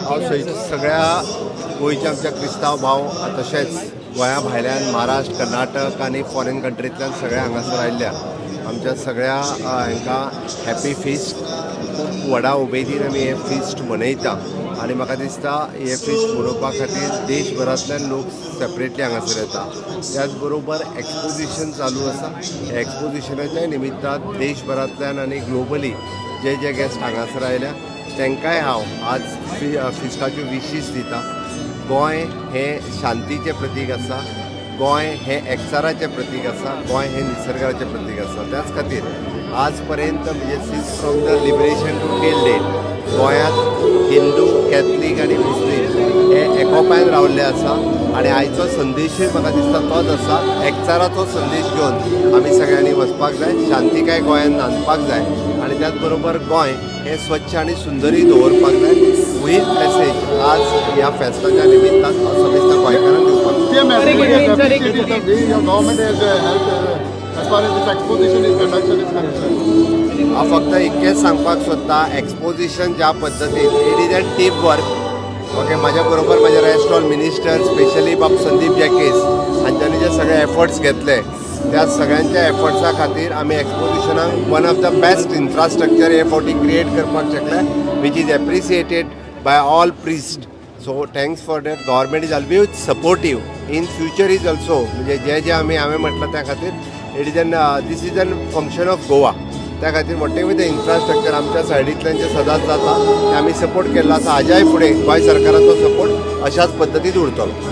सगळ्या गोयच्या आमच्या क्रिस्तांव भाव तशेंच गोंया भायल्यान महाराष्ट्र कर्नाटक आनी फॉरेन कंट्रींतल्यान सगळे हांगासर आयिल्ल्या आमच्या सगळ्या हांकां हॅपी फिस्ट खूब व्हडा उमेदीन आमी हे फिस्ट मनयता आनी म्हाका दिसता हे फिस्ट मनोवपा खातीर देशभरांतल्यान लोक सेपरेटली हांगासर येता. त्याच बरोबर एक्सपोजिशन चालू आसा. ह्या एक्सपोजिशनाच्या निमित्तान देशभरांतल्यान आनी ग्लोबली जे गेस्ट हांगासर आयल्या तांकांय हांव आज फिस्टाच्यो विशीस दिता. गोंय हें शांतीचें प्रतीक आसा. गोंय हें एकचाराचें प्रतीक आसा. गोंय हें निसर्गाचें प्रतीक आसा. त्याच खातीर आज पर्यंत म्हणजे since from the liberation to till date गोंयांत हिंदू कॅथलीक आनी मुस्लीम हे एकोपायन रावल्ले आसा आनी आयचो संदेशूय म्हाका दिसता तोच आसा. एकचाराचो संदेश घेवन आमी सगळ्यांनी वचपाक जाय. शांतीकाय गोंयांत नांदपाक जाय आनी त्याच बरोबर गोंय हें स्वच्छ आनी सुंदरूय दवरपाक जाय. हीच मॅसेज आज ह्या फेस्ताच्या निमित्तान हांव समेस्त गोंयकारांक दिवपाक हांव फक्त इतकेंच सांगपाक सोदता. एक्सपोजिशन ज्या पद्दतीन it is a team work. Okay, म्हाज्या बरोबर म्हाजे रेस्टॉरंट मिनिस्टर स्पेशली बाब संदीप जॅकेस हांच्यांनी जे सगळे एफर्ट्स घेतले त्या सगळ्यांच्या एफर्ट्सा खातीर आमी एक्सपोजिशनाक one of the best infrastructure हे फावटी क्रिएट करपाक शकले which is appreciated by all priest. So thanks for that. Government is always supportive in future is also म्हणजे जे हांवें म्हटलं त्या खातीर it is an this is an function of Goa. त्या खातीर मोठे विथ इन्फ्रास्ट्रक्चर आमच्या सायडींतल्यान जे सदांच जाता ते आमी सपोर्ट केल्लो आसा. हाज्याय फुडें गोंय सरकाराचो सपोर्ट अशाच पद्दतीन उरतलो.